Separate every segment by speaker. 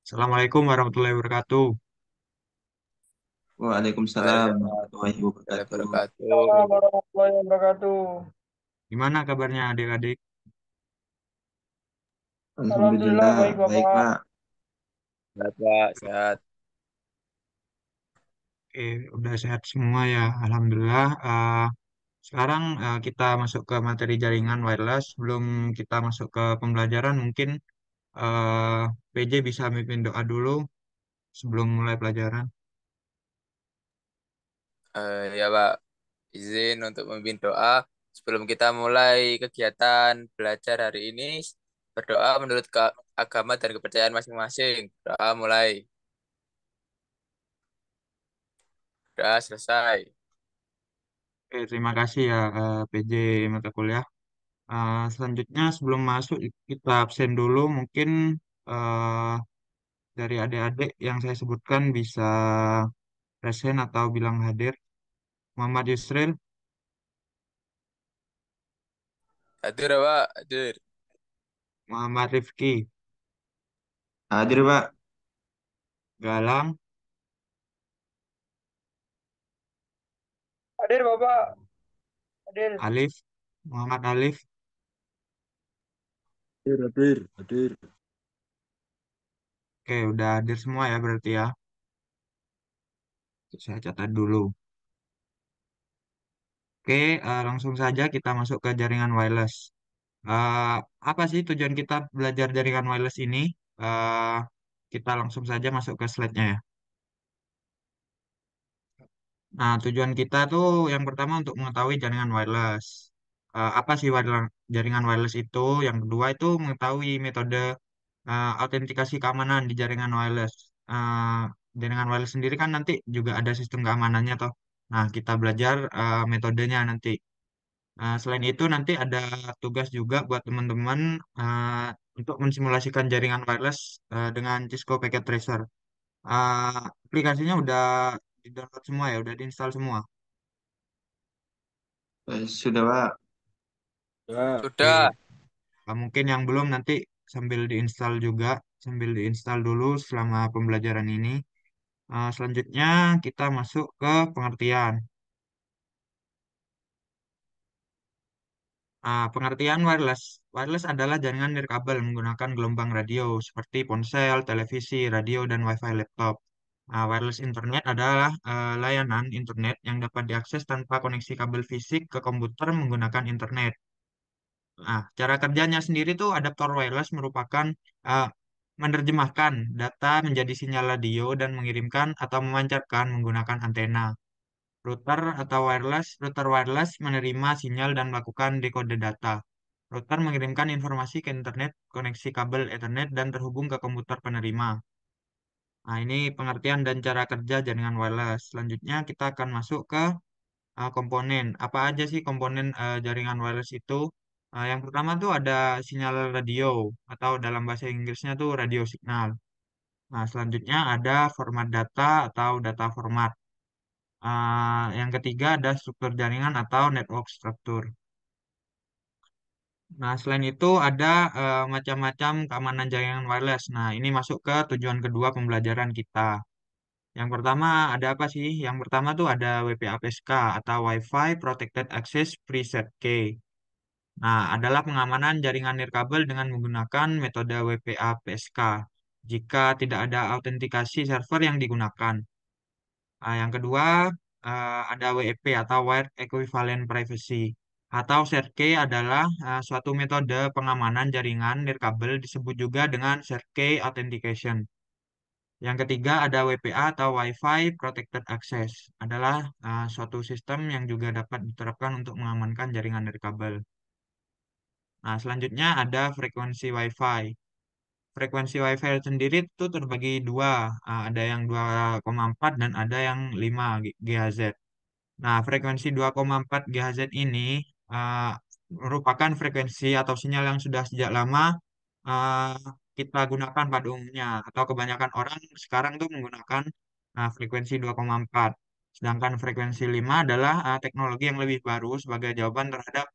Speaker 1: Assalamualaikum warahmatullahi wabarakatuh.
Speaker 2: Waalaikumsalam warahmatullahi
Speaker 3: Warahmatullahi
Speaker 2: wabarakatuh.
Speaker 3: wabarakatuh.
Speaker 4: Assalamualaikum warahmatullahi wabarakatuh.
Speaker 1: Gimana kabarnya adik-adik?
Speaker 4: Alhamdulillah
Speaker 2: Alhamdulillah,
Speaker 4: baik
Speaker 2: baik
Speaker 4: Bapak.
Speaker 2: Pak.
Speaker 3: Sehat, Pak. Sehat.
Speaker 1: Oke, udah sehat semua ya. Alhamdulillah. Sekarang kita masuk ke materi jaringan wireless. Sebelum kita masuk ke pembelajaran, mungkin eh, PJ bisa mimpin doa dulu sebelum mulai pelajaran.
Speaker 3: Ya, Pak. Izin untuk memimpin doa. Sebelum kita mulai kegiatan belajar hari ini, berdoa menurut agama dan kepercayaan masing-masing. Doa mulai. Doa selesai.
Speaker 1: Oke, terima kasih ya PJ mata kuliah. Selanjutnya sebelum masuk kita absen dulu. Mungkin eh, dari adik-adik yang saya sebutkan bisa present atau bilang hadir. Muhammad Yusril,
Speaker 3: Hadir, ya, Pak. Hadir.
Speaker 1: Muhammad Rifki,
Speaker 2: Hadir Pak.
Speaker 1: Galang,
Speaker 4: Hadir Bapak, hadir.
Speaker 1: Alif, Muhammad Alif.
Speaker 2: Hadir, hadir, hadir.
Speaker 1: Oke, udah hadir semua ya berarti ya. Saya catat dulu. Oke, langsung saja kita masuk ke jaringan wireless. Eh, apa sih tujuan kita belajar jaringan wireless ini? Eh, kita langsung saja masuk ke slide-nya ya. Nah, tujuan kita tuh yang pertama untuk mengetahui jaringan wireless. Apa sih jaringan wireless itu? Yang kedua itu mengetahui metode autentikasi keamanan di jaringan wireless. Eh, Jaringan wireless sendiri kan nanti juga ada sistem keamanannya toh. Nah, kita belajar metodenya nanti. Selain itu nanti ada tugas juga buat teman-teman untuk mensimulasikan jaringan wireless dengan Cisco Packet Tracer. Aplikasinya udah di-download semua ya, udah diinstal semua.
Speaker 2: Sudah Pak.
Speaker 1: Oke,
Speaker 3: Sudah.
Speaker 1: mungkin yang belum nanti sambil diinstal juga, sambil diinstal dulu selama pembelajaran ini. Selanjutnya kita masuk ke pengertian. Pengertian wireless. Wireless adalah jaringan nirkabel menggunakan gelombang radio seperti ponsel, televisi, radio, dan WiFi laptop. Wireless internet adalah layanan internet yang dapat diakses tanpa koneksi kabel fisik ke komputer menggunakan internet. Cara kerjanya sendiri tuh adaptor wireless merupakan uh, menerjemahkan data menjadi sinyal radio dan mengirimkan atau memancarkan menggunakan antena. Router wireless menerima sinyal dan melakukan dekode data. Router mengirimkan informasi ke internet, koneksi kabel Ethernet, dan terhubung ke komputer penerima. Nah, ini pengertian dan cara kerja jaringan wireless. Selanjutnya kita akan masuk ke komponen. Apa aja sih komponen jaringan wireless itu? Yang pertama tuh ada sinyal radio atau dalam bahasa Inggrisnya tuh radio signal. Nah, selanjutnya ada format data atau data format. Yang ketiga ada struktur jaringan atau network structure. Nah, selain itu ada macam-macam keamanan jaringan wireless. Nah, ini masuk ke tujuan kedua pembelajaran kita. Yang pertama ada apa sih? Yang pertama tuh ada WPA-PSK atau Wi-Fi Protected Access Preset Key. Nah, adalah pengamanan jaringan nirkabel dengan menggunakan metode WPA-PSK jika tidak ada autentikasi server yang digunakan. Yang kedua, ada WEP atau Wire Equivalent Privacy. Atau CERT-key adalah suatu metode pengamanan jaringan nirkabel disebut juga dengan CERT-key Authentication. Yang ketiga ada WPA atau Wi-Fi Protected Access. Adalah suatu sistem yang juga dapat diterapkan untuk mengamankan jaringan nirkabel. Nah, selanjutnya ada frekuensi Wi-Fi. Frekuensi Wi-Fi sendiri itu terbagi dua. Ada yang 2,4 dan ada yang 5 GHz. Nah, frekuensi 2,4 GHz ini uh, merupakan frekuensi atau sinyal yang sudah sejak lama uh, kita gunakan pada umumnya atau kebanyakan orang sekarang tuh menggunakan frekuensi 2,4. Sedangkan frekuensi 5 adalah teknologi yang lebih baru sebagai jawaban terhadap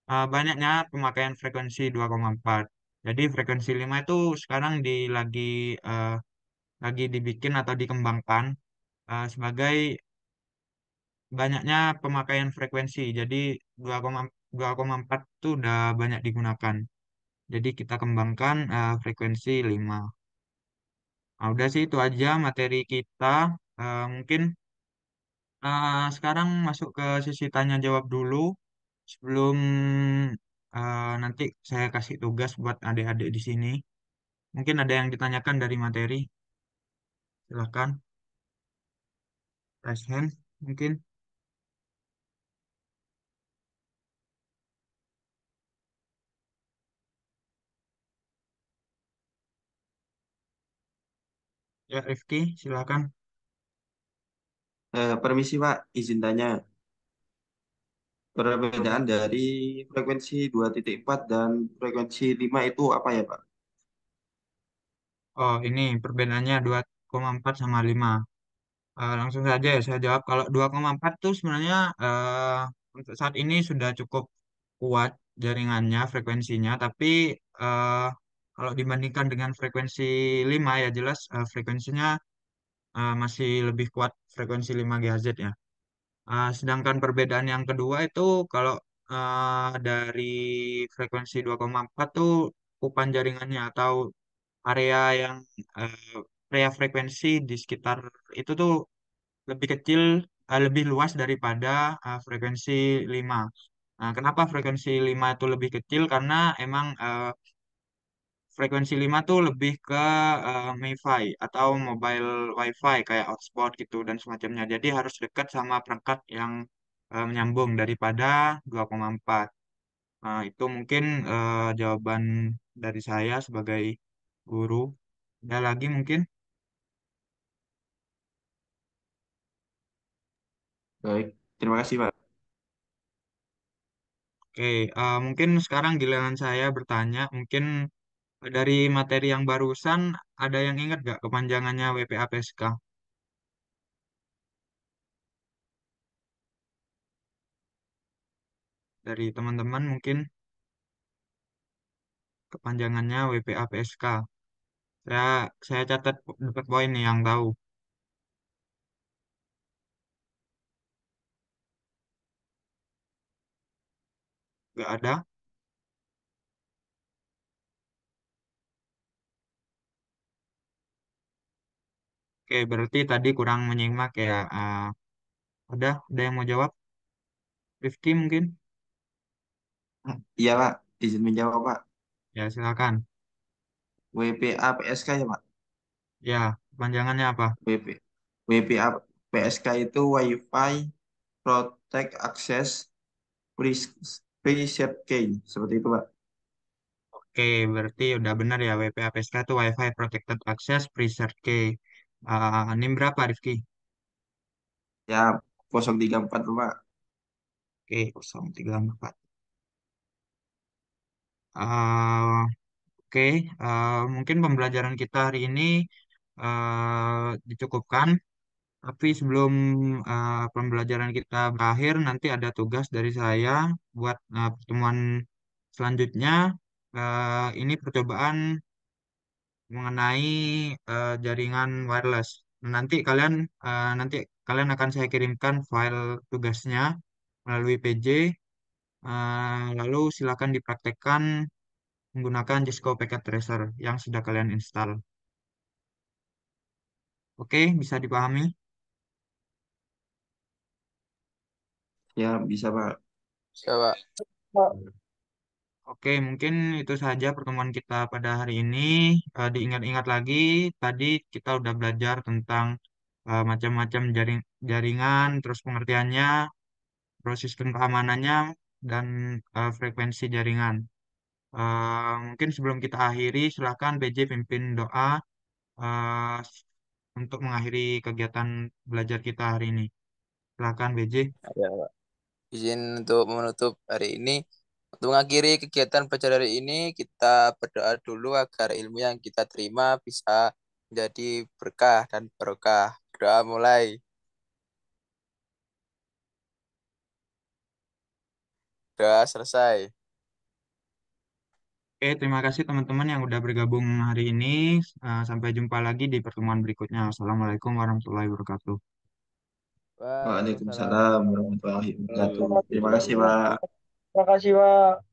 Speaker 1: banyaknya pemakaian frekuensi 2,4. Jadi frekuensi 5 itu sekarang lagi lagi dibikin atau dikembangkan sebagai banyaknya pemakaian frekuensi. Jadi 2,4 itu udah banyak digunakan. Jadi kita kembangkan frekuensi 5. Nah, udah sih itu aja materi kita. Mungkin sekarang masuk ke sesi tanya jawab dulu sebelum nanti saya kasih tugas buat adik-adik di sini. Mungkin ada yang ditanyakan dari materi. Silahkan, raise hand mungkin. Ya, Rifki, silahkan.
Speaker 2: Permisi Pak, izin tanya. Perbedaan dari frekuensi 2,4 dan frekuensi 5 itu apa ya Pak?
Speaker 1: Oh, ini perbedaannya 2,4 sama 5. Langsung saja ya saya jawab. Kalau 2,4 tuh sebenarnya untuk saat ini sudah cukup kuat jaringannya, frekuensinya. Tapi eh, kalau dibandingkan dengan frekuensi 5 ya jelas frekuensinya masih lebih kuat frekuensi 5 GHz ya. Sedangkan perbedaan yang kedua itu kalau dari frekuensi 2,4 tuh cakupan jaringannya atau area yang eh, area frekuensi di sekitar itu tuh lebih kecil, lebih luas daripada frekuensi 5. Nah, kenapa frekuensi 5 itu lebih kecil? Karena emang frekuensi 5 tuh lebih ke MiFi atau mobile WiFi kayak hotspot gitu dan semacamnya. Jadi harus dekat sama perangkat yang menyambung daripada 2,4. Nah, itu mungkin jawaban dari saya sebagai guru. Ada lagi mungkin?
Speaker 2: Baik, terima kasih Pak.
Speaker 1: Oke, mungkin sekarang giliran saya bertanya. Mungkin dari materi yang barusan, ada yang ingat nggak kepanjangannya WPAPSK? Dari teman-teman mungkin kepanjangannya WPAPSK. Saya catat dapat poin nih yang tahu. Nggak ada. Oke, berarti tadi kurang menyimak ya. Ada yang mau jawab? Rifki mungkin?
Speaker 2: Iya Pak, izin menjawab Pak.
Speaker 1: Ya, silakan.
Speaker 2: WPA PSK ya Pak?
Speaker 1: Ya, kepanjangannya apa?
Speaker 2: WP, WPA PSK itu Wi-Fi Protect Access Preset Key, seperti itu Pak.
Speaker 1: Oke, berarti udah benar ya. WPAPSK itu Wi-Fi Protected Access Preserved Key. NIM berapa, Rifki?
Speaker 2: Ya, 034 Pak.
Speaker 1: Oke, 034. Ah, Oke, mungkin pembelajaran kita hari ini dicukupkan. Tapi sebelum pembelajaran kita berakhir, nanti ada tugas dari saya buat pertemuan selanjutnya. Ini percobaan mengenai jaringan wireless. Nanti kalian akan saya kirimkan file tugasnya melalui PJ. Lalu silakan dipraktekkan menggunakan Cisco Packet Tracer yang sudah kalian install. Oke, bisa dipahami?
Speaker 2: Ya, bisa Pak.
Speaker 3: Coba.
Speaker 4: Pak.
Speaker 1: Oke, mungkin itu saja pertemuan kita pada hari ini. Diingat-ingat lagi, tadi kita udah belajar tentang macam-macam jaringan, terus pengertiannya, terus sistem keamanannya, dan frekuensi jaringan. Mungkin sebelum kita akhiri, silakan PJ pimpin doa eh, untuk mengakhiri kegiatan belajar kita hari ini. Silakan PJ.
Speaker 3: Ya, Pak. Izin untuk menutup hari ini. Untuk mengakhiri kegiatan belajar hari ini, kita berdoa dulu agar ilmu yang kita terima bisa menjadi berkah dan barokah. Doa mulai. Doa selesai.
Speaker 1: Oke, terima kasih teman-teman yang udah bergabung hari ini. Sampai jumpa lagi di pertemuan berikutnya. Assalamualaikum warahmatullahi wabarakatuh.
Speaker 3: Waalaikumsalam
Speaker 2: Waalaikumsalam
Speaker 3: warahmatullahi
Speaker 2: warahmatullahi wabarakatuh.
Speaker 3: wabarakatuh.
Speaker 2: Terima kasih, Pak.
Speaker 4: Terima kasih, Pak.